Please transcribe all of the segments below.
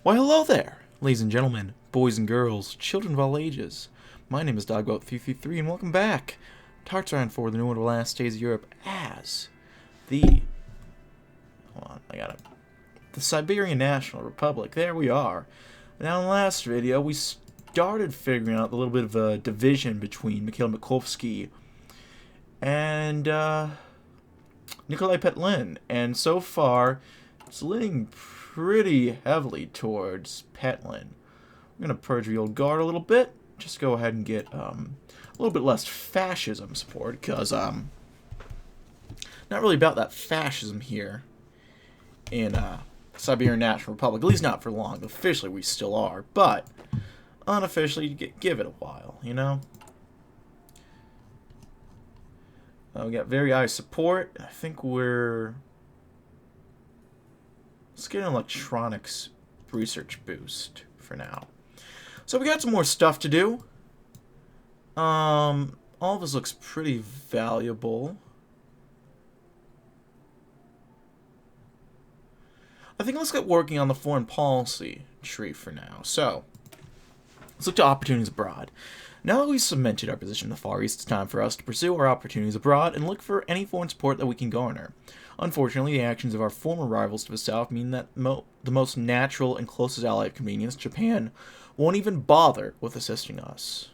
Why, hello there, ladies and gentlemen, boys and girls, children of all ages. My name is DB333, and welcome back to Hearts for the New Order Last Days of Europe as the... Hold on, I got it. The Siberian National Republic. There we are. Now, in the last video, we started figuring out a little bit of a division between Mikhail Mikolski and Nikolai Petlin, and so far, it's leaning pretty heavily towards Petlin. I'm going to purge the old guard a little bit. Just go ahead and get a little bit less fascism support, because not really about that fascism here in Siberian National Republic. At least not for long. Officially, we still are, but unofficially, give it a while, you know? We got very high support. I think we're... Let's get an electronics research boost for now. So we got some more stuff to do. All of this looks pretty valuable. I think let's get working on the foreign policy tree for now. So, let's look to opportunities abroad. Now that we've cemented our position in the Far East, it's time for us to pursue our opportunities abroad and look for any foreign support that we can garner. Unfortunately, the actions of our former rivals to the south mean that the most natural and closest ally of convenience, Japan, won't even bother with assisting us.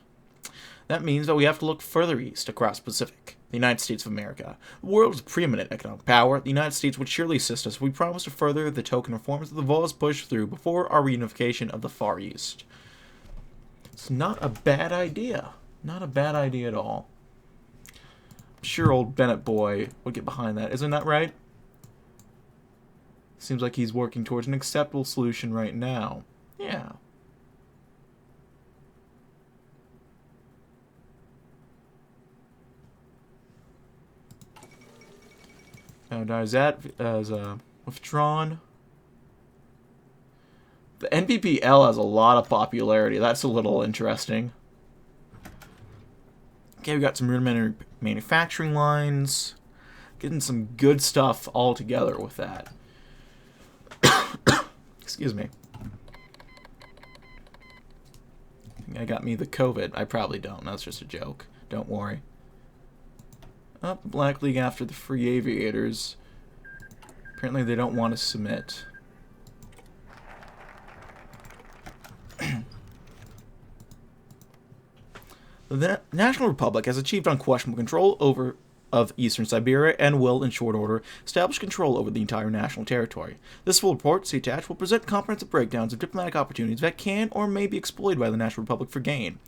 That means that we have to look further east, across the Pacific, the United States of America. The world's preeminent economic power, the United States would surely assist us if we promise to further the token reforms that the Vols pushed through before our reunification of the Far East. It's not a bad idea. Not a bad idea at all. I'm sure old Bennett boy would get behind that. Isn't that right? Seems like he's working towards an acceptable solution right now. Yeah. Now is that as withdrawn? The NPPL has a lot of popularity. That's a little interesting. Okay, we got some rudimentary manufacturing lines. Getting some good stuff all together with that. Excuse me. I think I got me the COVID. I probably don't. That's just a joke. Don't worry. Up the Black League after the Free Aviators. Apparently they don't want to submit. The National Republic has achieved unquestionable control of eastern Siberia and will, in short order, establish control over the entire national territory. This full report, see attached, will present comprehensive breakdowns of diplomatic opportunities that can or may be exploited by the National Republic for gain,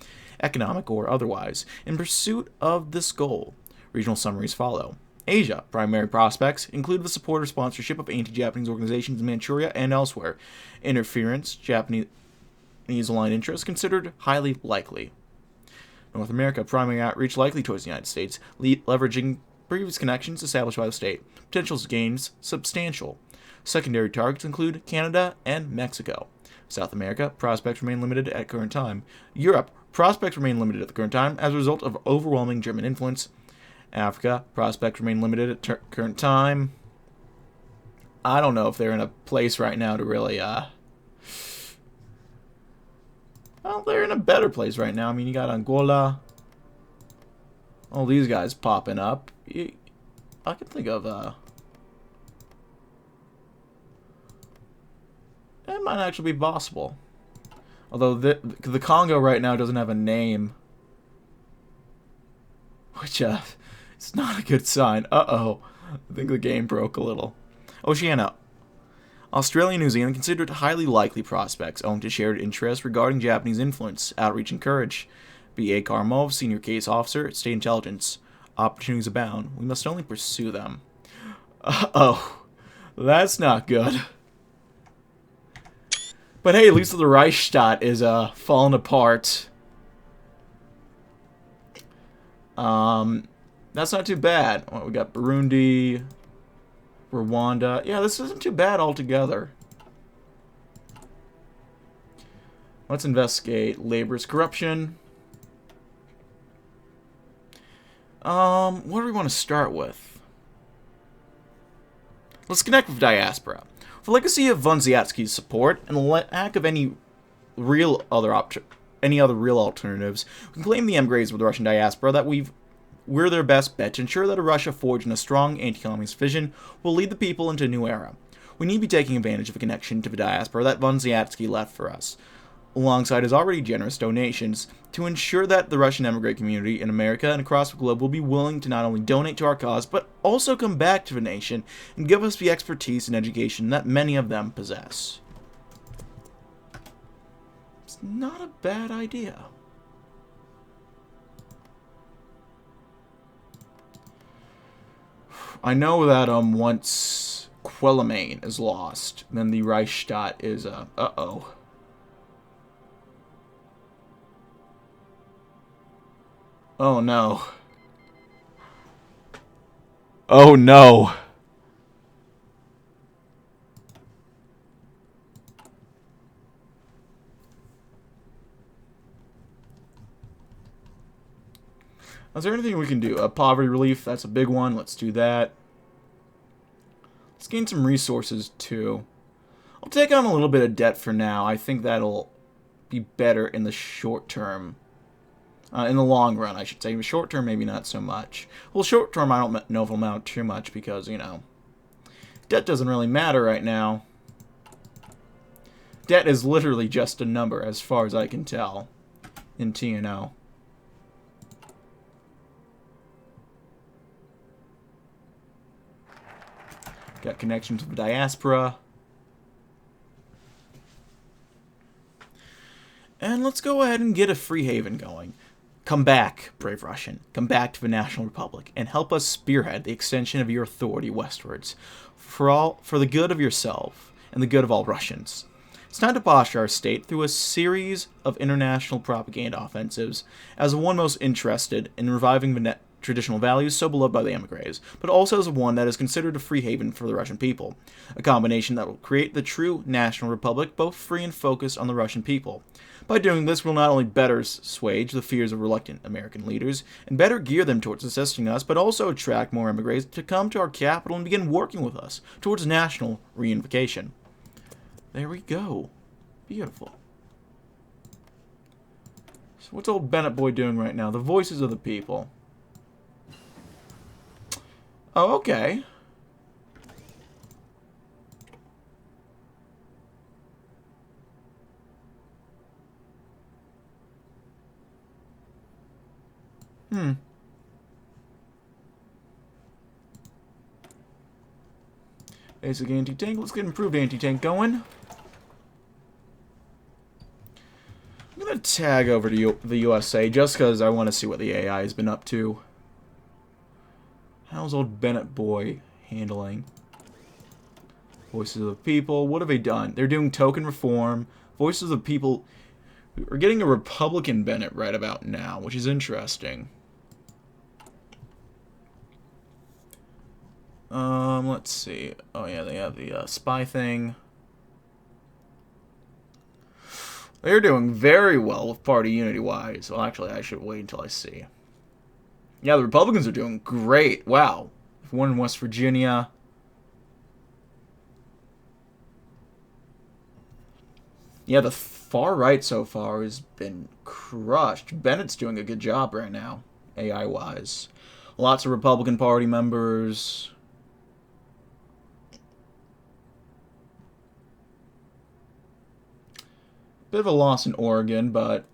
economic or otherwise. In pursuit of this goal, regional summaries follow. Asia. Primary prospects include the support or sponsorship of anti-Japanese organizations in Manchuria and elsewhere. Interference, Japanese-aligned interests considered highly likely. North America, primary outreach likely towards the United States, leveraging previous connections established by the state. Potential gains substantial. Secondary targets include Canada and Mexico. South America, prospects remain limited at current time. Europe, prospects remain limited at the current time as a result of overwhelming German influence. Africa, prospects remain limited at current time. I don't know if they're in a place right now to really, well, they're in a better place right now. I mean, you got Angola. All these guys popping up. I can think of, it might actually be possible. Although the Congo right now doesn't have a name. Which, it's not a good sign. Uh-oh. I think the game broke a little. Oceania. Australia and New Zealand considered highly likely prospects owing to shared interests regarding Japanese influence, outreach, and courage. B.A. Karmov, Senior Case Officer, State Intelligence. Opportunities abound. We must only pursue them. Uh-oh. That's not good. But hey, at least the Reichsstaat is falling apart. That's not too bad. Well, we got Burundi, Rwanda. Yeah, this isn't too bad altogether. Let's investigate labor's corruption. What do we want to start with? Let's connect with diaspora. The legacy of von Ziatsky's support and the lack of any other real alternatives, we can claim the emigres of the Russian diaspora that we're their best bet to ensure that a Russia forged in a strong anti-communist vision will lead the people into a new era. We need to be taking advantage of a connection to the diaspora that von Ziatsky left for us, alongside his already generous donations, to ensure that the Russian emigre community in America and across the globe will be willing to not only donate to our cause, but also come back to the nation and give us the expertise and education that many of them possess. It's not a bad idea. I know that once Quelimane is lost, then the Reichsstadt is uh-oh. Oh no. Oh no. Is there anything we can do? Poverty relief, that's a big one. Let's do that. Let's gain some resources too. I'll take on a little bit of debt for now. I think that'll be better in the short term. In the long run, I should say. In the short term, maybe not so much. Well, short term, I don't know if it'll matter too much because, you know, debt doesn't really matter right now. Debt is literally just a number, as far as I can tell, in TNO. Got connections with the diaspora. And let's go ahead and get a free haven going. Come back, brave Russian. Come back to the National Republic and help us spearhead the extension of your authority westwards. For the good of yourself and the good of all Russians. It's time to posture our state through a series of international propaganda offensives as the one most interested in reviving the traditional values so beloved by the emigres, but also as one that is considered a free haven for the Russian people. A combination that will create the true national republic, both free and focused on the Russian people. By doing this, we'll not only better assuage the fears of reluctant American leaders, and better gear them towards assisting us, but also attract more emigres to come to our capital and begin working with us towards national reunification. There we go. Beautiful. So what's old Bennett boy doing right now? The voices of the people. Oh, okay. Basic anti-tank. Let's get improved anti-tank going. I'm going to tag over to the USA just because I want to see what the AI has been up to. How's old Bennett boy handling? Voices of the people. What have they done? They're doing token reform. Voices of the people. We're getting a Republican Bennett right about now, which is interesting. Let's see. Oh yeah, they have the spy thing. They're doing very well with party unity-wise. Well, actually, I should wait until I see. Yeah, the Republicans are doing great. Wow. One in West Virginia. Yeah, the far right so far has been crushed. Bennett's doing a good job right now, AI-wise. Lots of Republican Party members. Bit of a loss in Oregon, but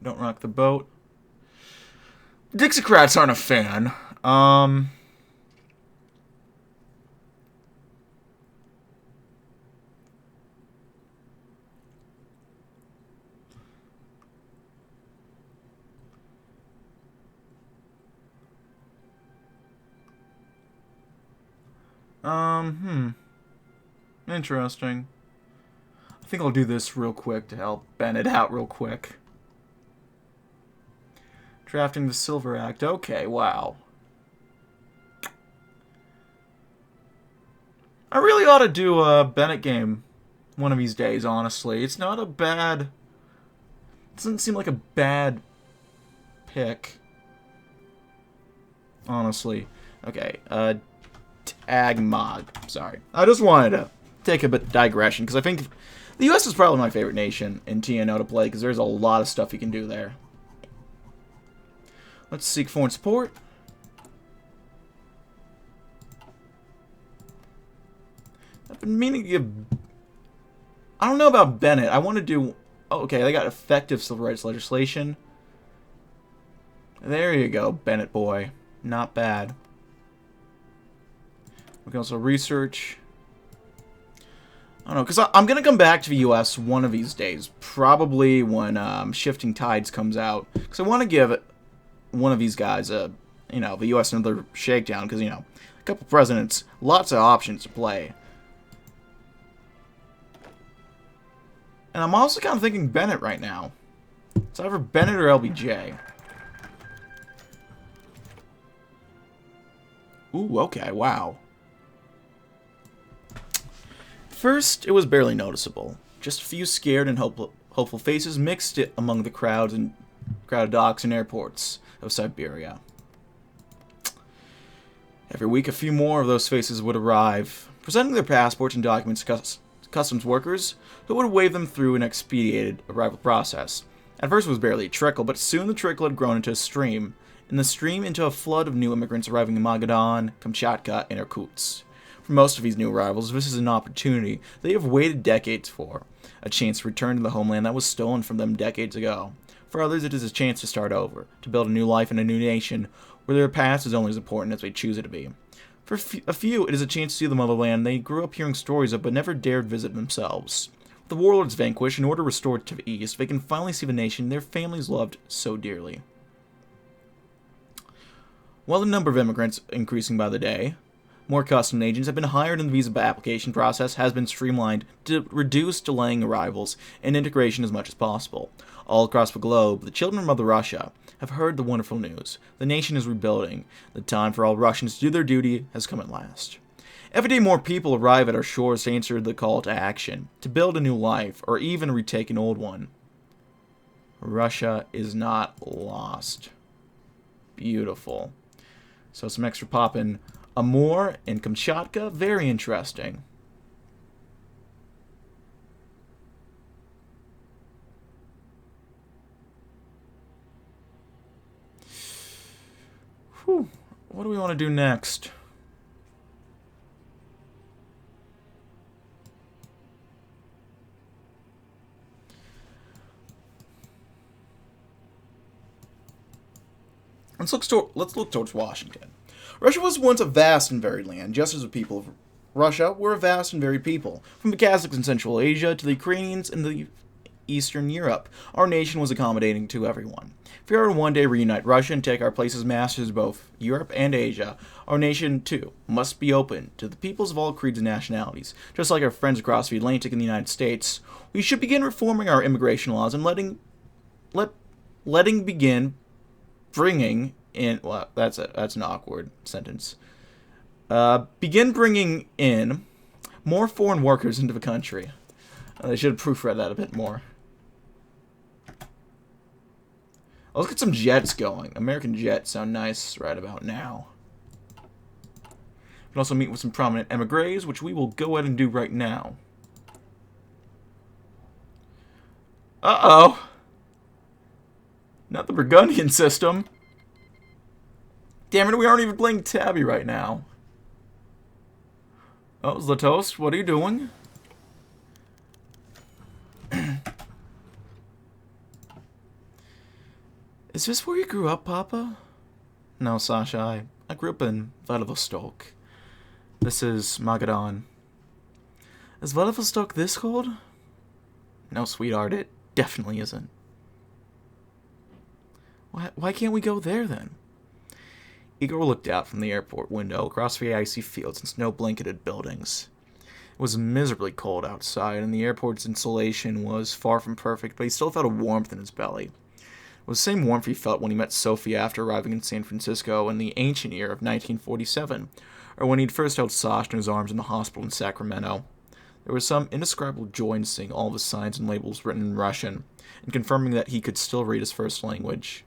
don't rock the boat. Dixiecrats aren't a fan. Interesting. I think I'll do this real quick to help Bennett out real quick. Drafting the Silver Act. Okay, wow. I really ought to do a Bennett game one of these days, honestly. It's not a bad... It doesn't seem like a bad pick. Honestly. Okay, Tag mod. Sorry. I just wanted to take a bit digression, because I think the U.S. is probably my favorite nation in TNO to play, because there's a lot of stuff you can do there. Let's seek foreign support. I've been meaning to give... I don't know about Bennett. I want to do... Oh, okay, they got effective civil rights legislation. There you go, Bennett boy. Not bad. We can also research. I don't know, because I'm going to come back to the U.S. one of these days. Probably when Shifting Tides comes out. Because I want to give one of these guys the U.S. another shakedown. Because, a couple presidents, lots of options to play. And I'm also kind of thinking Bennett right now. It's either Bennett or LBJ. Ooh, okay, wow. First, it was barely noticeable. Just a few scared and hopeful faces mixed it among the crowds and crowded docks and airports of Siberia. Every week, a few more of those faces would arrive, presenting their passports and documents to customs workers, who would wave them through an expedited arrival process. At first, it was barely a trickle, but soon the trickle had grown into a stream, and the stream into a flood of new immigrants arriving in Magadan, Kamchatka, and Irkutsk. For most of these new arrivals, this is an opportunity they have waited decades for, a chance to return to the homeland that was stolen from them decades ago. For others, it is a chance to start over, to build a new life in a new nation, where their past is only as important as they choose it to be. For a few, it is a chance to see the motherland they grew up hearing stories of but never dared visit themselves. With the warlords vanquished and order restored to the east, they can finally see the nation their families loved so dearly. While the number of immigrants increasing by the day, more customs agents have been hired and the visa application process has been streamlined to reduce delaying arrivals and integration as much as possible. All across the globe, the children of Mother Russia have heard the wonderful news. The nation is rebuilding. The time for all Russians to do their duty has come at last. Every day more people arrive at our shores to answer the call to action, to build a new life, or even retake an old one. Russia is not lost. Beautiful. So some extra poppin'. Amur and Kamchatka, very interesting. Whew. What do we want to do next? Let's look towards Washington. Russia was once a vast and varied land, just as the people of Russia were a vast and varied people. From the Kazakhs in Central Asia to the Ukrainians in the Eastern Europe, our nation was accommodating to everyone. If we are to one day reunite Russia and take our place as masters of both Europe and Asia, our nation, too, must be open to the peoples of all creeds and nationalities. Just like our friends across the Atlantic in the United States, we should begin reforming our immigration laws and bringing in, well, that's an awkward sentence. Begin bringing in more foreign workers into the country. I should have proofread that a bit more. Let's get some jets going. American jets sound nice right about now. We can also meet with some prominent emigres, which we will go ahead and do right now. Uh-oh. Not the Burgundian system. Damn it, we aren't even playing Tabby right now. Oh, Zlatost, what are you doing? Is this where you grew up, Papa? No, Sasha, I grew up in Vladivostok. This is Magadan. Is Vladivostok this cold? No, sweetheart, it definitely isn't. Why can't we go there, then? Igor looked out from the airport window across the icy fields and snow-blanketed buildings. It was miserably cold outside, and the airport's insulation was far from perfect, but he still felt a warmth in his belly. It was the same warmth he felt when he met Sophie after arriving in San Francisco in the ancient year of 1947, or when he'd first held Sasha in his arms in the hospital in Sacramento. There was some indescribable joy in seeing all the signs and labels written in Russian, and confirming that he could still read his first language.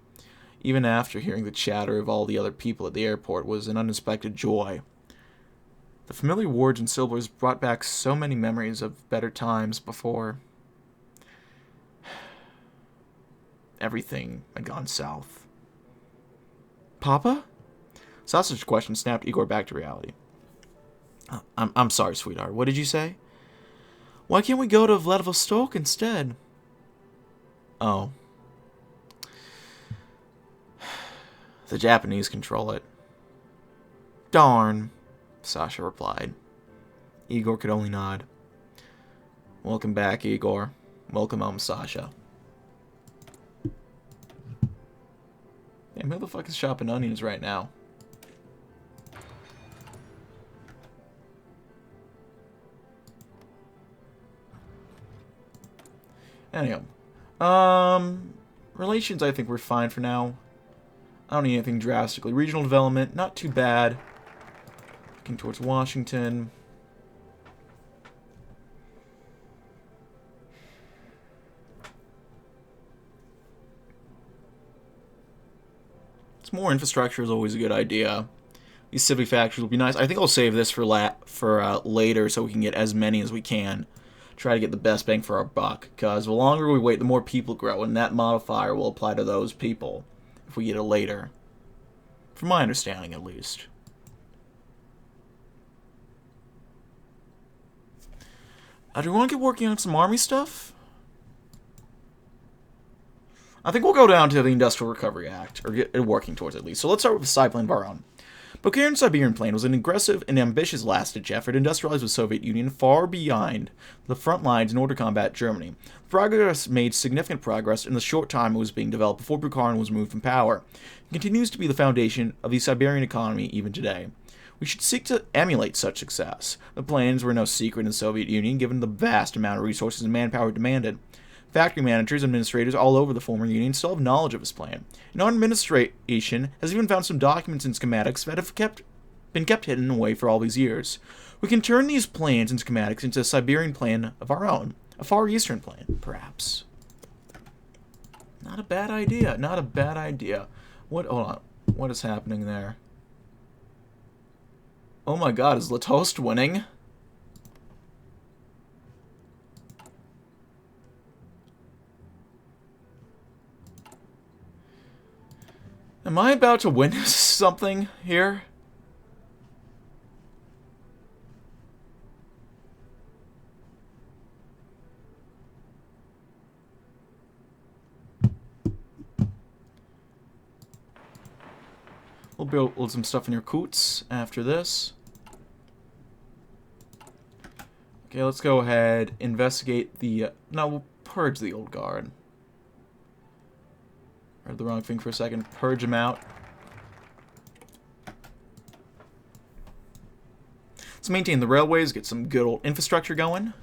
Even after hearing the chatter of all the other people at the airport was an unexpected joy. The familiar words and syllables brought back so many memories of better times before everything had gone south. Papa? Sasha's question snapped Igor back to reality. I'm sorry, sweetheart. What did you say? Why can't we go to Vladivostok instead? Oh. The Japanese control it. Darn, Sasha replied. Igor could only nod. Welcome back, Igor. Welcome home, Sasha. Damn, who the fuck is shopping onions right now? Anyhow. Relations, I think we're fine for now. I don't need anything drastically. Regional development, not too bad. Looking towards Washington. More infrastructure is always a good idea. These civic factories will be nice. I think I'll save this for later so we can get as many as we can. Try to get the best bang for our buck. Because the longer we wait, the more people grow. And that modifier will apply to those people if we get it later. From my understanding, at least. Do we want to get working on some army stuff? I think we'll go down to the Industrial Recovery Act, or get working towards it at least. So let's start with the side plan of our own. Bulgarian Siberian Plan was an aggressive and ambitious last-ditch effort to industrialize the Soviet Union far behind the front lines in order to combat Germany. Progress made significant progress in the short time it was being developed before Bukharin was moved from power. It continues to be the foundation of the Siberian economy even today. We should seek to emulate such success. The plans were no secret in the Soviet Union, given the vast amount of resources and manpower demanded. Factory managers and administrators all over the former Union still have knowledge of his plan, and our administration has even found some documents and schematics that have been kept hidden away for all these years. We can turn these plans and schematics into a Siberian plan of our own, a Far Eastern plan, perhaps. Not a bad idea, not a bad idea. Hold on, what is happening there? Oh my god, is Latost winning? Am I about to win something here? We'll build some stuff in Irkutsk after this. Okay, let's go ahead, investigate the... no, we'll purge the old guard. Read the wrong thing for a second. Purge them out. Let's maintain the railways, get some good old infrastructure going.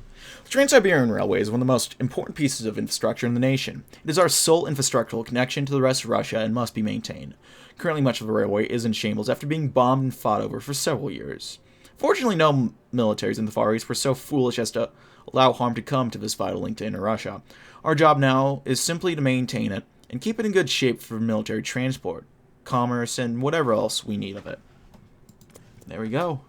The Trans-Siberian Railway is one of the most important pieces of infrastructure in the nation. It is our sole infrastructural connection to the rest of Russia and must be maintained. Currently, much of the railway is in shambles after being bombed and fought over for several years. Fortunately, no militaries in the Far East were so foolish as to allow harm to come to this vital link to inner Russia. Our job now is simply to maintain it and keep it in good shape for military transport, commerce, and whatever else we need of it. There we go.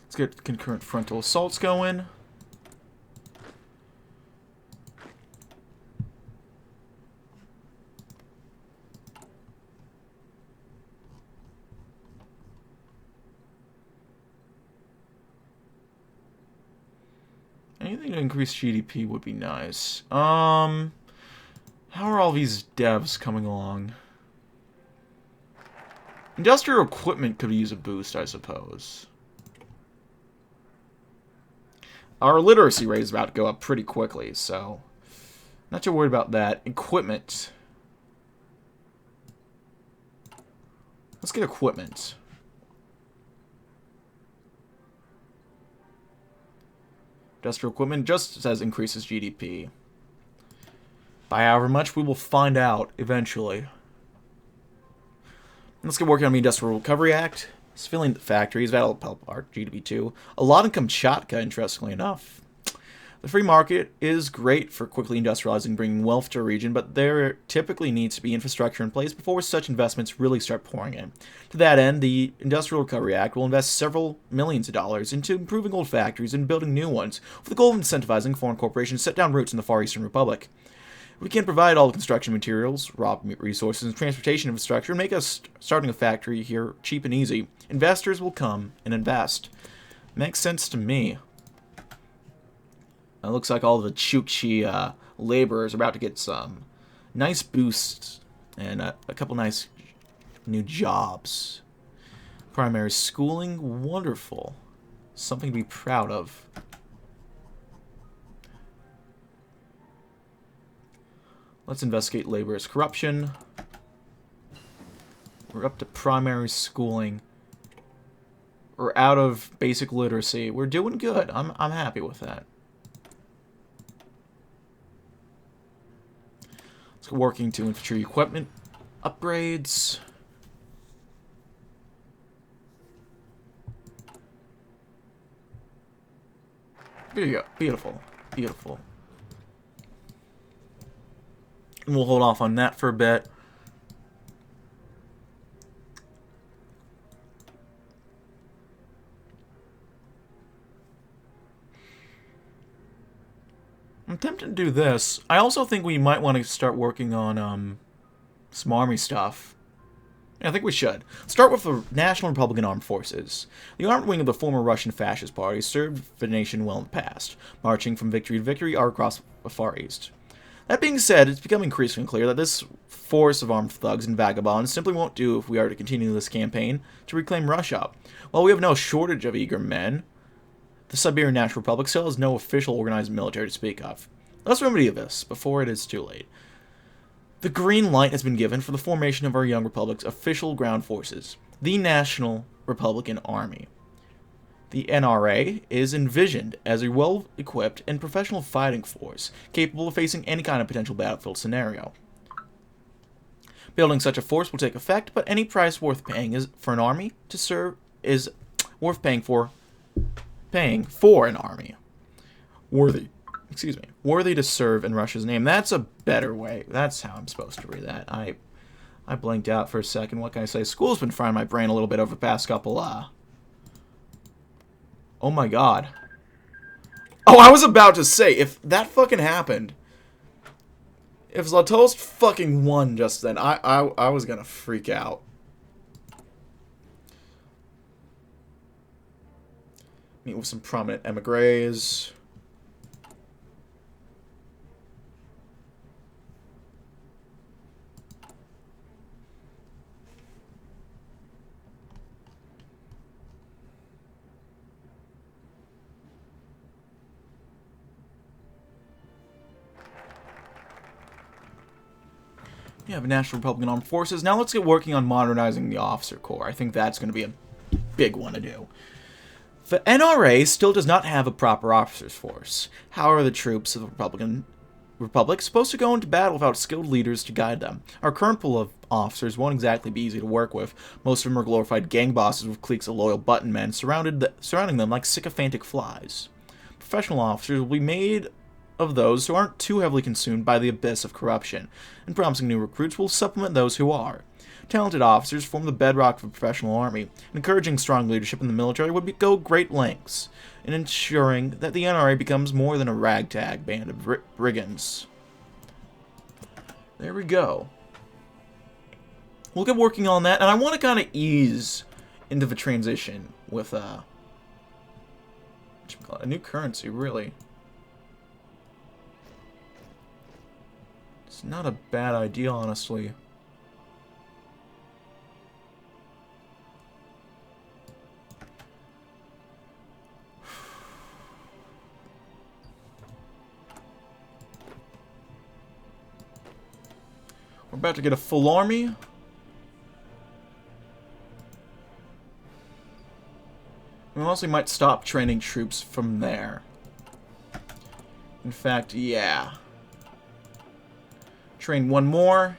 Let's get concurrent frontal assaults going. Anything to increase GDP would be nice. How are all these devs coming along? Industrial equipment could use a boost, I suppose. Our literacy rate is about to go up pretty quickly, so not too worried about that. Equipment. Let's get equipment. Industrial equipment just says increases GDP. By however much, we will find out eventually. Let's get working on the Industrial Recovery Act. Civilian factories, that'll help our GDP too. A lot in Kamchatka, interestingly enough. The free market is great for quickly industrializing, bringing wealth to a region, but there typically needs to be infrastructure in place before such investments really start pouring in. To that end, the Industrial Recovery Act will invest several millions of dollars into improving old factories and building new ones, with the goal of incentivizing foreign corporations to set down roots in the Far Eastern Republic. If we can provide all the construction materials, raw resources, and transportation infrastructure, and make us starting a factory here cheap and easy, investors will come and invest. Makes sense to me. It looks like all the Chukchi laborers are about to get some nice boosts and a couple nice new jobs. Primary schooling, wonderful. Something to be proud of. Let's investigate laborers' corruption. We're up to primary schooling. We're out of basic literacy. We're doing good. I'm happy with that. Let's go working to infantry equipment upgrades. There you go. Beautiful. Beautiful. And we'll hold off on that for a bit. I'm tempted to do this. I also think we might want to start working on some army stuff. I think we should. Start with the National Republican Armed Forces. The armed wing of the former Russian Fascist Party served the nation well in the past, marching from victory to victory all across the Far East. That being said, it's become increasingly clear that this force of armed thugs and vagabonds simply won't do if we are to continue this campaign to reclaim Russia. While we have no shortage of eager men, the Siberian National Republic still has no official organized military to speak of. Let's remedy this before it is too late. The green light has been given for the formation of our young republic's official ground forces, the National Republican Army. The NRA is envisioned as a well-equipped and professional fighting force, capable of facing any kind of potential battlefield scenario. Building such a force will take effect, but any price worth paying for an army to serve is worth paying for an army worthy to serve in Russia's name. That's a better way. That's how I'm supposed to read that. I blanked out for a second. What can I say? School's been frying my brain a little bit over the past couple, Oh my god. Oh, I was about to say, if that fucking happened, if Zlatost fucking won just then, I was gonna freak out. Meet with some prominent emigres. You have National Republican Armed Forces. Now let's get working on modernizing the officer corps. I think that's going to be a big one to do. The NRA still does not have a proper officers force. How are the troops of the Republic supposed to go into battle without skilled leaders to guide them? Our current pool of officers won't exactly be easy to work with. Most of them are glorified gang bosses with cliques of loyal button men surrounding them like sycophantic flies. Professional officers will be made of those who aren't too heavily consumed by the abyss of corruption, and promising new recruits will supplement those who are. Talented officers form the bedrock of a professional army, and encouraging strong leadership in the military would go great lengths in ensuring that the NRA becomes more than a ragtag band of brigands. There we go. We'll get working on that, and I want to kind of ease into the transition with a new currency, really. It's not a bad idea, honestly. We're about to get a full army. We also might stop training troops from there. In fact, yeah. Train one more.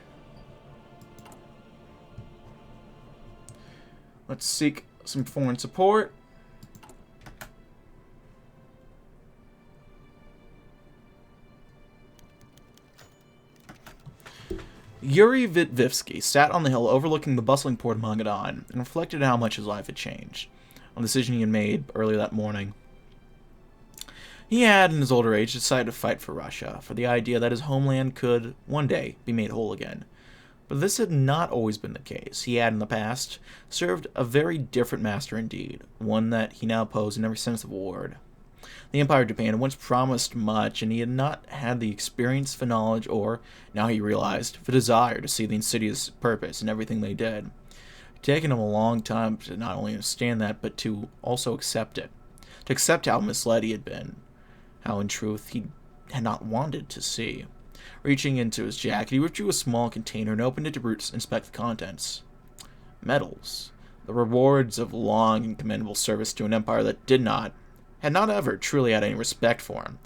Let's seek some foreign support. Yuri Vitvivsky sat on the hill overlooking the bustling port of Magadan and reflected on how much his life had changed, on the decision he had made earlier that morning. He had, in his older age, decided to fight for Russia, for the idea that his homeland could, one day, be made whole again. But this had not always been the case. He had, in the past, served a very different master indeed, one that he now opposed in every sense of the word. The Empire of Japan had once promised much, and he had not had the experience, the knowledge, or, now he realized, the desire to see the insidious purpose in everything they did. It had taken him a long time to not only understand that, but to also accept it. To accept how misled he had been. How, in truth, he had not wanted to see. Reaching into his jacket, he withdrew a small container and opened it to inspect the contents. Medals. The rewards of long and commendable service to an empire that had not ever truly had any respect for him.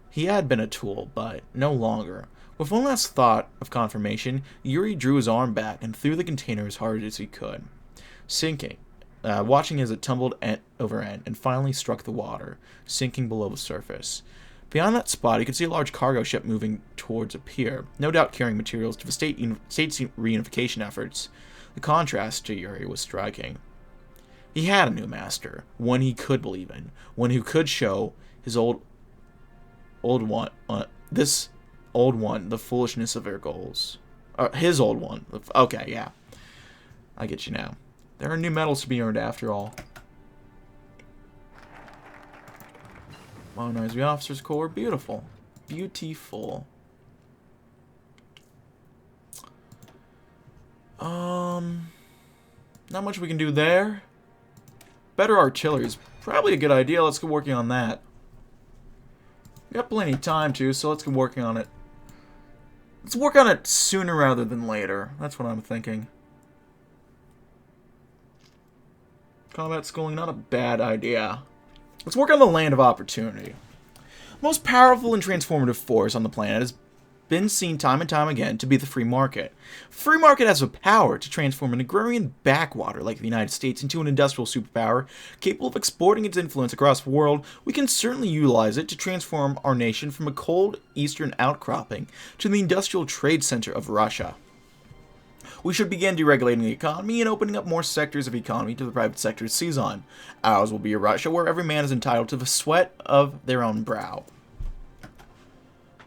He had been a tool, but no longer. With one last thought of confirmation, Yuri drew his arm back and threw the container as hard as he could, sinking, watching as it tumbled over end and finally struck the water, sinking below the surface. Beyond that spot, he could see a large cargo ship moving towards a pier, no doubt carrying materials to the state's reunification efforts. The contrast to Yuri was striking. He had a new master, one he could believe in, one who could show his old one, the foolishness of their goals. His old one. Okay, yeah. I get you now. There are new medals to be earned after all. Modernize the officers' corps. Beautiful. Beautiful. Not much we can do there. Better artillery is probably a good idea. Let's get working on that. We got plenty of time too, so let's get working on it. Let's work on it sooner rather than later. That's what I'm thinking. Combat schooling, not a bad idea. Let's work on the land of opportunity. The most powerful and transformative force on the planet has been seen time and time again to be the free market. Free market has the power to transform an agrarian backwater like the United States into an industrial superpower capable of exporting its influence across the world. We can certainly utilize it to transform our nation from a cold eastern outcropping to the industrial trade center of Russia. We should begin deregulating the economy and opening up more sectors of economy to the private sector to seize on. Ours will be a Russia where every man is entitled to the sweat of their own brow.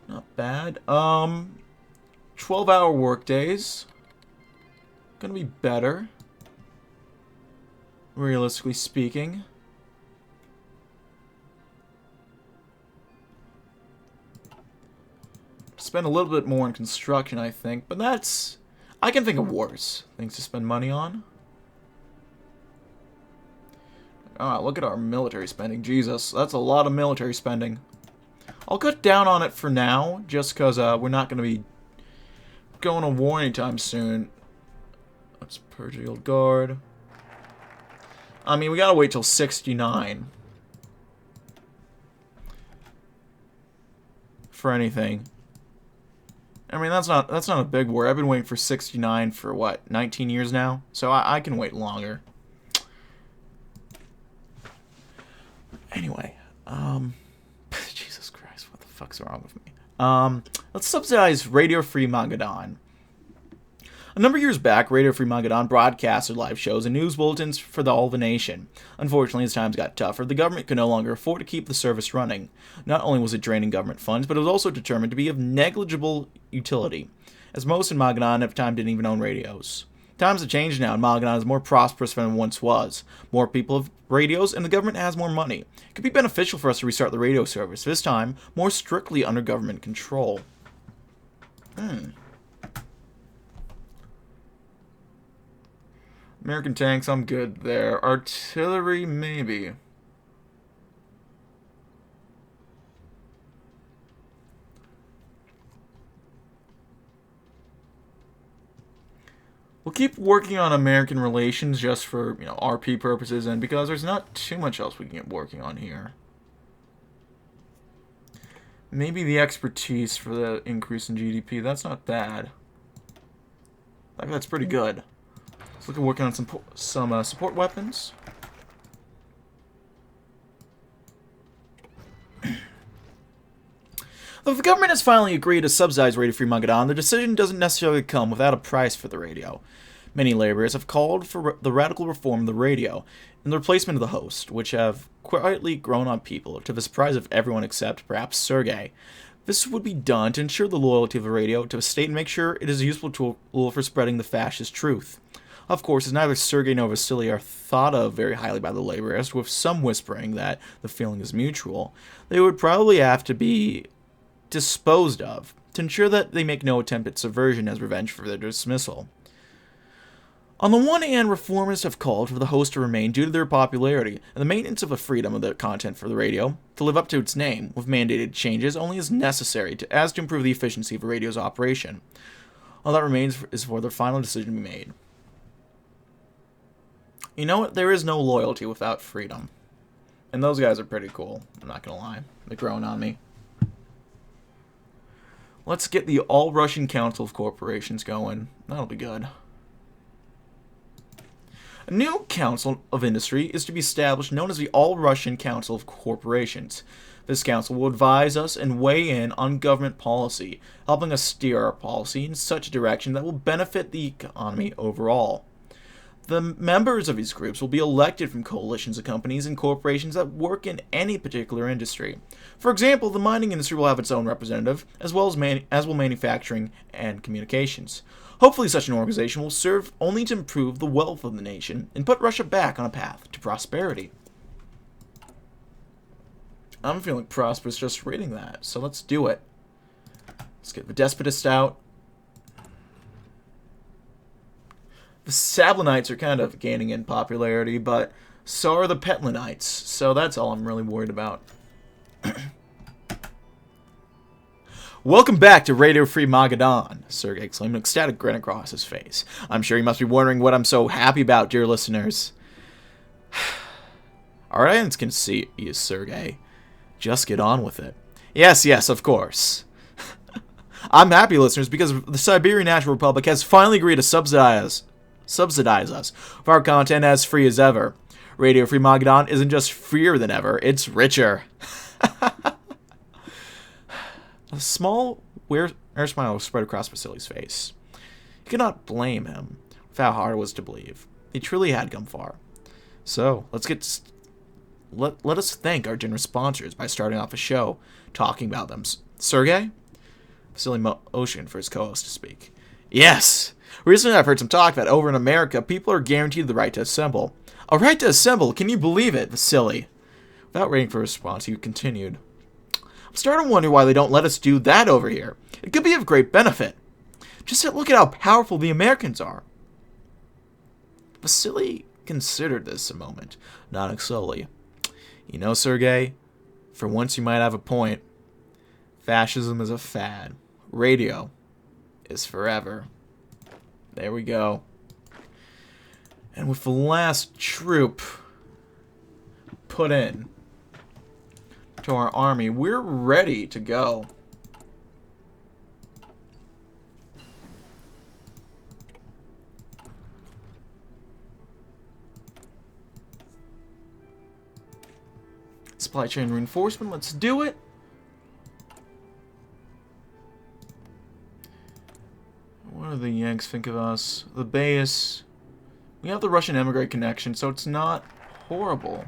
Not bad. 12-hour work days. Gonna be better. Realistically speaking. Spend a little bit more on construction, I think, but that's... I can think of worse things to spend money on. Ah, look at our military spending. Jesus, that's a lot of military spending. I'll cut down on it for now, just because we're not going to be going to war anytime soon. Let's purge the old guard. I mean, we got to wait till 69 for anything. I mean, that's not a big war. I've been waiting for 69 for, what, 19 years now? So I can wait longer. Anyway, Jesus Christ, what the fuck's wrong with me? Let's subsidize Radio Free Magadan. A number of years back, Radio Free Magadan broadcasted live shows and news bulletins for all the nation. Unfortunately, as times got tougher, the government could no longer afford to keep the service running. Not only was it draining government funds, but it was also determined to be of negligible utility, as most in Magadan at the time didn't even own radios. Times have changed now, and Magadan is more prosperous than it once was. More people have radios, and the government has more money. It could be beneficial for us to restart the radio service, this time more strictly under government control. American tanks, I'm good there. Artillery, maybe. We'll keep working on American relations just for, RP purposes and because there's not too much else we can get working on here. Maybe the expertise for the increase in GDP. That's not bad. That's pretty good. So we can work on some support weapons. Though the government has finally agreed to subsidize Radio Free Magadan, the decision doesn't necessarily come without a price for the radio. Many laborers have called for the radical reform of the radio and the replacement of the host, which have quietly grown on people, to the surprise of everyone except, perhaps, Sergei. This would be done to ensure the loyalty of the radio to the state and make sure it is a useful tool for spreading the fascist truth. Of course, as neither Sergei nor Vasily are thought of very highly by the laborers, with some whispering that the feeling is mutual, they would probably have to be disposed of, to ensure that they make no attempt at subversion as revenge for their dismissal. On the one hand, reformers have called for the host to remain due to their popularity and the maintenance of the freedom of the content for the radio, to live up to its name, with mandated changes only as necessary as to improve the efficiency of the radio's operation. All that remains is for the final decision to be made. You know what? There is no loyalty without freedom. And those guys are pretty cool, I'm not gonna lie. They're growing on me. Let's get the All-Russian Council of Corporations going. That'll be good. A new Council of Industry is to be established known as the All-Russian Council of Corporations. This council will advise us and weigh in on government policy, helping us steer our policy in such a direction that will benefit the economy overall. The members of these groups will be elected from coalitions of companies and corporations that work in any particular industry. For example, the mining industry will have its own representative, as well as will manufacturing and communications. Hopefully such an organization will serve only to improve the wealth of the nation and put Russia back on a path to prosperity. I'm feeling prosperous just reading that, so let's do it. Let's get the despotist out. The Sablinites are kind of gaining in popularity, but so are the Petlinites, so that's all I'm really worried about. Welcome back to Radio Free Magadan, Sergei exclaimed, an ecstatic grin across his face. I'm sure you must be wondering what I'm so happy about, dear listeners. Our audience can see you, Sergei. Just get on with it. Yes, of course. I'm happy, listeners, because the Siberian National Republic has finally agreed to subsidize us for our content as free as ever. Radio Free Magadan isn't just freer than ever, it's richer. A small air smile spread across Vasily's face. You could not blame him with how hard it was to believe. He truly had come far. So, let us thank our generous sponsors by starting off a show talking about them. Sergei? Vasily motioned for his co-host to speak. Yes! Recently I've heard some talk that over in America, people are guaranteed the right to assemble. A right to assemble? Can you believe it, Vasily? Without waiting for a response, he continued. I'm starting to wonder why they don't let us do that over here. It could be of great benefit. Just look at how powerful the Americans are. Vasily considered this a moment, nodding slowly. You know, Sergei, for once you might have a point. Fascism is a fad. Radio is forever. There we go. And with the last troop put in to our army, we're ready to go. Supply chain reinforcement, let's do it. What do the Yanks think of us? The base. We have the Russian emigre connection, so it's not horrible.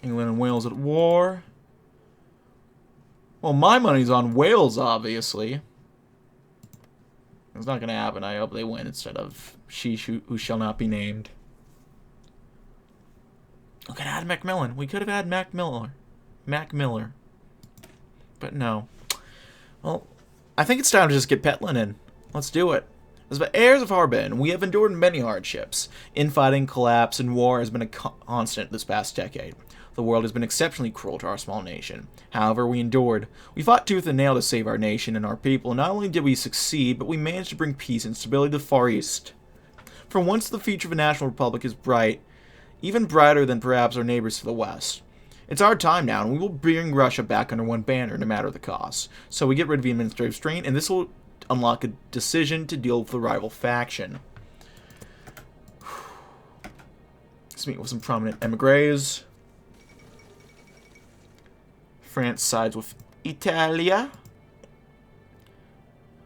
England and Wales at war. Well, my money's on Wales, obviously. It's not going to happen. I hope they win instead of she who shall not be named. We could have had Macmillan. We could have had Mac Miller. But no. Well, I think it's time to just get Petlin in. Let's do it. As the heirs of Harbin, we have endured many hardships. Infighting, collapse, and war has been a constant this past decade. The world has been exceptionally cruel to our small nation. However, we endured. We fought tooth and nail to save our nation and our people. Not only did we succeed, but we managed to bring peace and stability to the Far East. For once, the future of a national republic is bright, even brighter than perhaps our neighbors to the west. It's our time now, and we will bring Russia back under one banner, no matter the cost. So we get rid of the administrative strain, and this will unlock a decision to deal with the rival faction. Let's meet with some prominent emigres. France sides with Italia.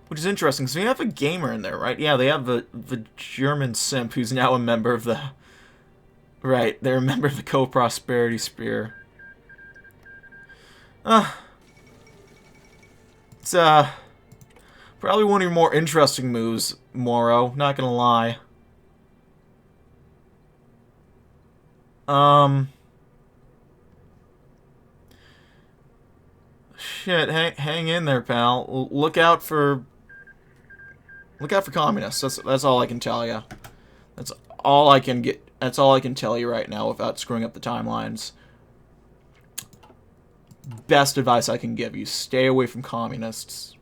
Which is interesting, because we have a gamer in there, right? Yeah, they have the German simp who's now a member of the... Right, they're a member of the Co-Prosperity Spear. It's, probably one of your more interesting moves, Moro, not gonna lie. Shit, hang in there, pal. Look out for communists. That's all I can tell you. That's all I can get. That's all I can tell you right now without screwing up the timelines. Best advice I can give you: stay away from communists.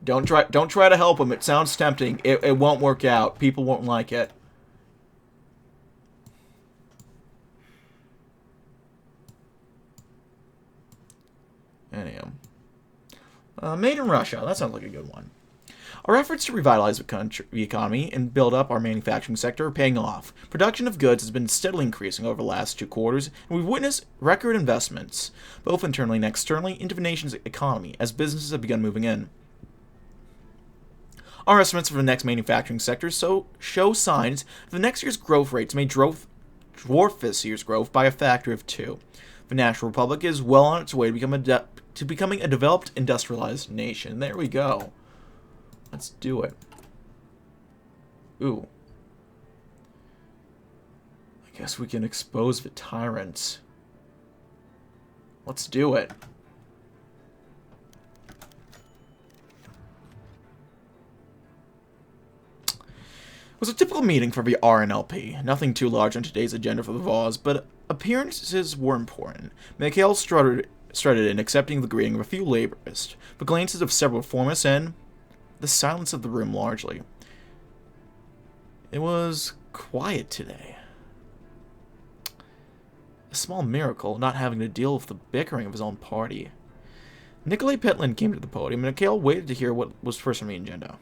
Don't try to help them. It sounds tempting. It won't work out. People won't like it. Anyhow. Made in Russia. That sounds like a good one. Our efforts to revitalize the economy and build up our manufacturing sector are paying off. Production of goods has been steadily increasing over the last 2 quarters, and we've witnessed record investments, both internally and externally, into the nation's economy as businesses have begun moving in. Our estimates for the next manufacturing sector show signs that the next year's growth rates may dwarf this year's growth by a factor of 2. The National Republic is well on its way to becoming a developed, industrialized nation. There we go. Let's do it. Ooh. I guess we can expose the tyrants. Let's do it. It was a typical meeting for the RNLP. Nothing too large on today's agenda for the Vaz, but appearances were important. Mikhail strutted in, accepting the greeting of a few laborists, the glances of several reformists, and the silence of the room largely. It was quiet today. A small miracle, not having to deal with the bickering of his own party. Nikolai Petlin came to the podium, and Mikhail waited to hear what was first on the agenda.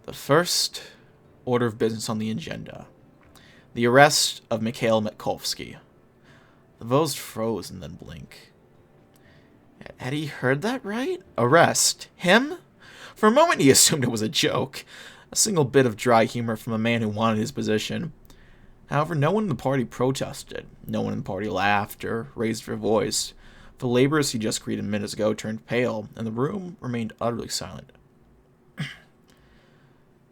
The first order of business on the agenda. The arrest of Mikhail Mikolski. The Vaz froze and then blinked. Had he heard that right? Arrest? Him? For a moment he assumed it was a joke. A single bit of dry humor from a man who wanted his position. However, no one in the party protested. No one in the party laughed or raised their voice. The laborers he just greeted minutes ago turned pale, and the room remained utterly silent.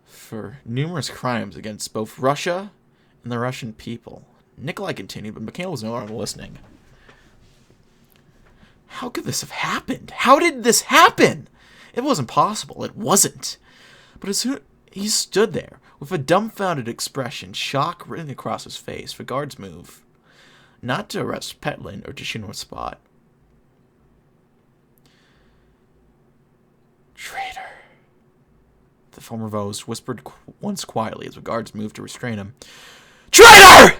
For numerous crimes against both Russia and the Russian people. Nikolai continued, but Mikhail was no longer listening. How could this have happened? How did this happen? It wasn't possible. It wasn't. But as soon he stood there, with a dumbfounded expression, shock written across his face, the guards moved. Not to arrest Petlin or to shoot him on the spot. Traitor. The former Vaz whispered once quietly as the guards moved to restrain him. Traitor!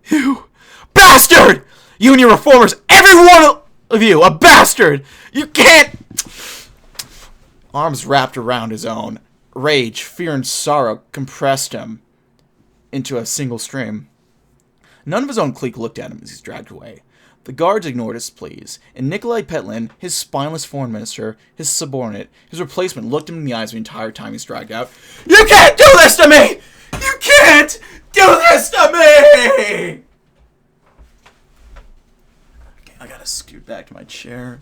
You bastard! You and your reformers, every one of you, a bastard! You can't... Arms wrapped around his own. Rage, fear, and sorrow compressed him into a single stream. None of his own clique looked at him as he dragged away. The guards ignored his pleas, and Nikolai Petlin, his spineless foreign minister, his subordinate, his replacement, looked him in the eyes the entire time he's dragged out. You can't do this to me! You can't do this to me! Okay, I gotta scoot back to my chair.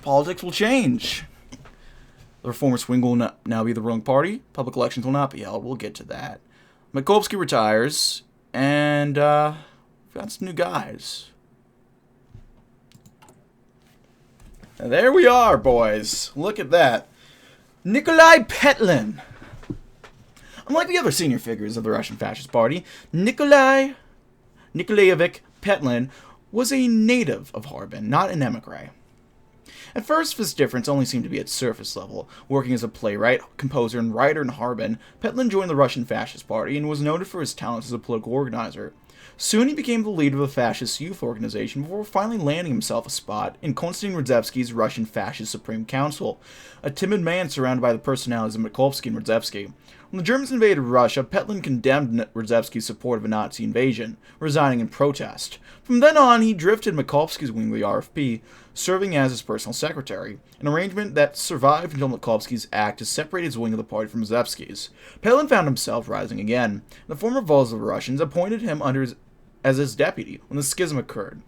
Politics will change. The reformer swing will now be the wrong party. Public elections will not be held. We'll get to that. Mikolski retires, and we've got some new guys. And there we are, boys. Look at that. Nikolai Petlin. Unlike the other senior figures of the Russian Fascist Party, Nikolaevich Petlin was a native of Harbin, not an emigre. At first, this difference only seemed to be at surface level. Working as a playwright, composer, and writer in Harbin, Petlin joined the Russian Fascist Party and was noted for his talents as a political organizer. Soon he became the leader of a fascist youth organization before finally landing himself a spot in Konstantin Radzevsky's Russian Fascist Supreme Council, a timid man surrounded by the personalities of Mikolski and Radzevsky. When the Germans invaded Russia, Petlin condemned Radzevsky's support of a Nazi invasion, resigning in protest. From then on, he drifted Mikolski's wing of the RFP, serving as his personal secretary, an arrangement that survived until Mikolski's act to separate his wing of the party from Radzevsky's. Petlin found himself rising again. The former vols of the Russians appointed him as his deputy when the schism occurred.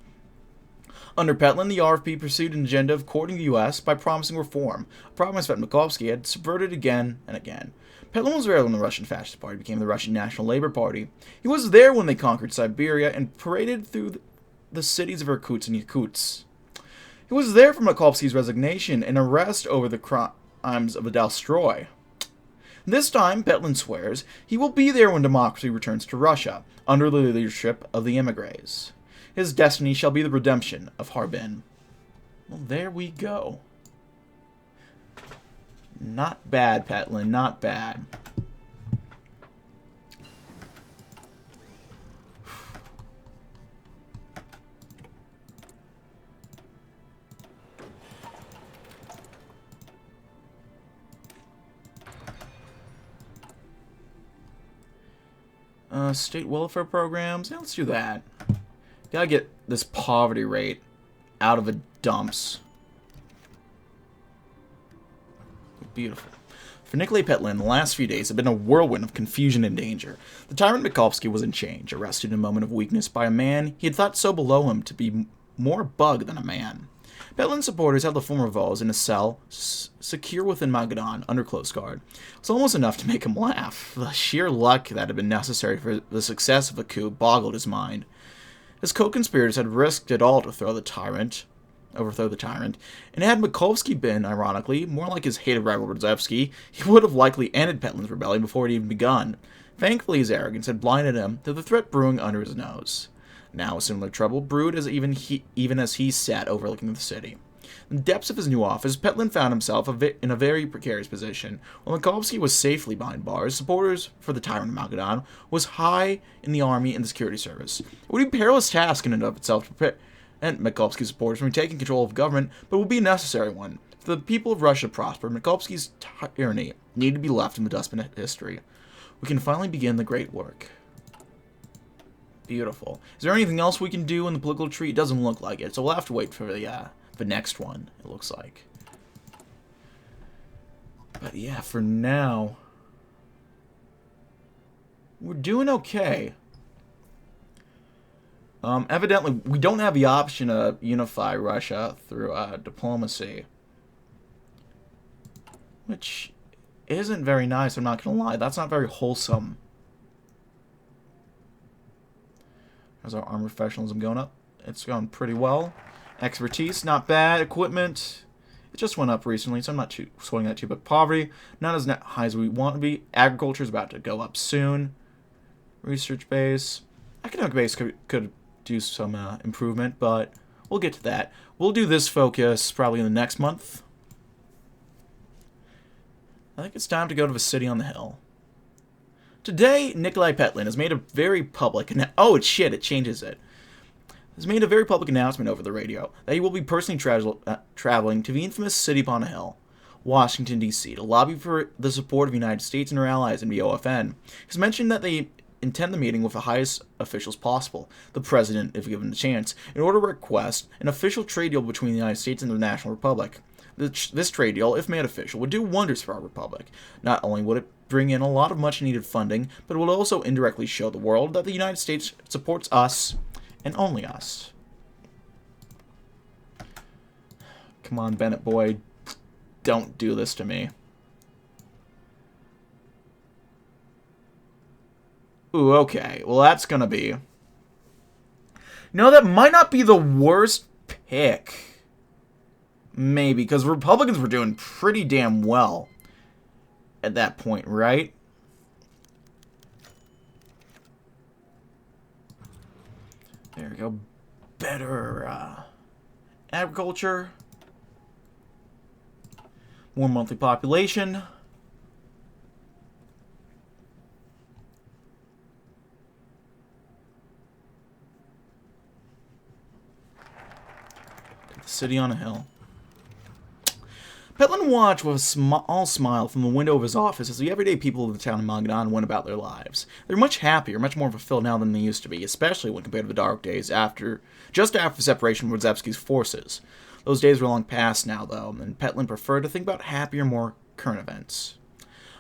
Under Petlin, the RFP pursued an agenda of courting the U.S. by promising reform, a promise that Mikolski had subverted again and again. Petlin was there when the Russian Fascist Party became the Russian National Labor Party. He was there when they conquered Siberia and paraded through the cities of Irkutsk and Yakutsk. He was there for Mikolski's resignation and arrest over the crimes of Dalstroy. This time, Petlin swears, he will be there when democracy returns to Russia, under the leadership of the emigres. His destiny shall be the redemption of Harbin. Well, there we go. Not bad, Petlin, not bad. State welfare programs. Yeah, let's do that. Gotta get this poverty rate out of the dumps. Beautiful. For Nikolai Petlin, the last few days have been a whirlwind of confusion and danger. The tyrant Mikolski was in change, arrested in a moment of weakness by a man he had thought so below him to be more bug than a man. Petlin's supporters held the former vols in a cell, secure within Magadan, under close guard. It was almost enough to make him laugh. The sheer luck that had been necessary for the success of a coup boggled his mind. His co-conspirators had risked it all to overthrow the tyrant, and had Mikolski been, ironically, more like his hated rival Radzevsky, he would have likely ended Petlin's rebellion before it had even begun. Thankfully, his arrogance had blinded him to the threat brewing under his nose. Now a similar trouble brewed even as he sat overlooking the city. In the depths of his new office, Petlin found himself in a very precarious position. While Mikolski was safely behind bars, supporters for the tyrant of Magadan was high in the army and the security service. It would be a perilous task in and of itself to prevent Mikolski's supporters from taking control of government, but it would be a necessary one. For the people of Russia to prosper, Mikolski's tyranny needed to be left in the dustbin of history. We can finally begin the great work. Beautiful. Is there anything else we can do in the political tree? It doesn't look like it, so we'll have to wait for the next one, it looks like. But yeah, for now, we're doing okay. Evidently, we don't have the option to unify Russia through diplomacy, which isn't very nice, I'm not going to lie. That's not very wholesome. How's our armor professionalism going up? It's going pretty well. Expertise, not bad. Equipment, it just went up recently, so I'm not too sweating that too. But poverty, not as high as we want to be. Agriculture is about to go up soon. Research base, academic base could do some improvement, but we'll get to that. We'll do this focus probably in the next month. I think it's time to go to the city on the hill. Today, Nikolai Petlin has made a very public... Oh, shit, it changes it. Has made a very public announcement over the radio that he will be personally traveling to the infamous city upon a hill, Washington, D.C., to lobby for the support of the United States and her allies in the OFN. He's mentioned that they intend the meeting with the highest officials possible, the president, if given the chance, in order to request an official trade deal between the United States and the National Republic. This trade deal, if made official, would do wonders for our republic. Not only would it bring in a lot of much-needed funding, but it would also indirectly show the world that the United States supports us, and only us. Come on, Bennett boy, don't do this to me. Ooh, okay, well that's gonna be... No, that might not be the worst pick. Maybe, because Republicans were doing pretty damn well at that point, right? There we go. Better agriculture. More monthly population. City on a hill. Petlin watched with a small smile from the window of his office as the everyday people of the town of Magadan went about their lives. They were much happier, much more fulfilled now than they used to be, especially when compared to the dark days just after the separation from Radzevsky's forces. Those days were long past now, though, and Petlin preferred to think about happier, more current events.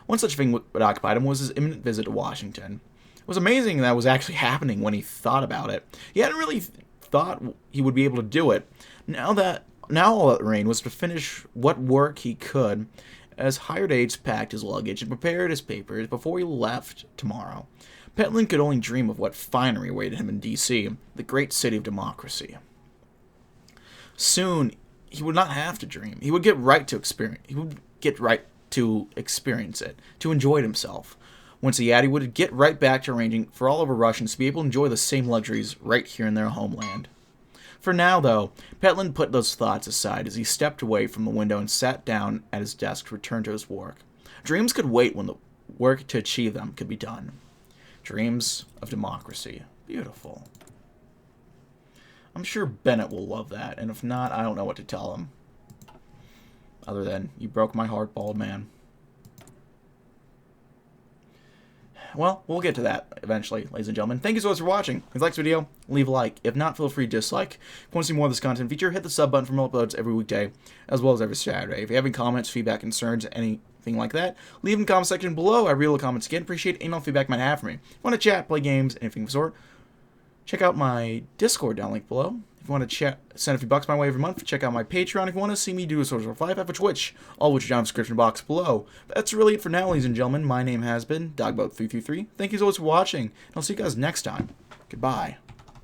One such thing that occupied him was his imminent visit to Washington. It was amazing that was actually happening when he thought about it. He hadn't really thought he would be able to do it. Now all that remained was to finish what work he could, as hired aides packed his luggage and prepared his papers before he left tomorrow. Petlin could only dream of what finery awaited him in D.C., the great city of democracy. Soon, he would not have to dream. He would get right to experience. He would get right to experience it, to enjoy it himself. Once he had, he would get right back to arranging for all other Russians to be able to enjoy the same luxuries right here in their homeland. For now, though, Petlin put those thoughts aside as he stepped away from the window and sat down at his desk to return to his work. Dreams could wait when the work to achieve them could be done. Dreams of democracy. Beautiful. I'm sure Bennett will love that, and if not, I don't know what to tell him. Other than, you broke my heart, bald man. Well, we'll get to that eventually, ladies and gentlemen. Thank you so much for watching. If you liked this video, leave a like. If not, feel free to dislike. If you want to see more of this content feature, hit the sub button for more uploads every weekday, as well as every Saturday. If you have any comments, feedback, concerns, anything like that, leave in the comment section below. I read all the comments again. Appreciate any feedback you might have for me. If you want to chat, play games, anything of the sort, check out my Discord down link below. If you want to chat, send a few bucks my way every month, check out my Patreon. If you want to see me do a social life, I have a Twitch, all which are down in the description box below. But that's really it for now, ladies and gentlemen. My name has been Dogboat333. Thank you so much for watching, and I'll see you guys next time. Goodbye.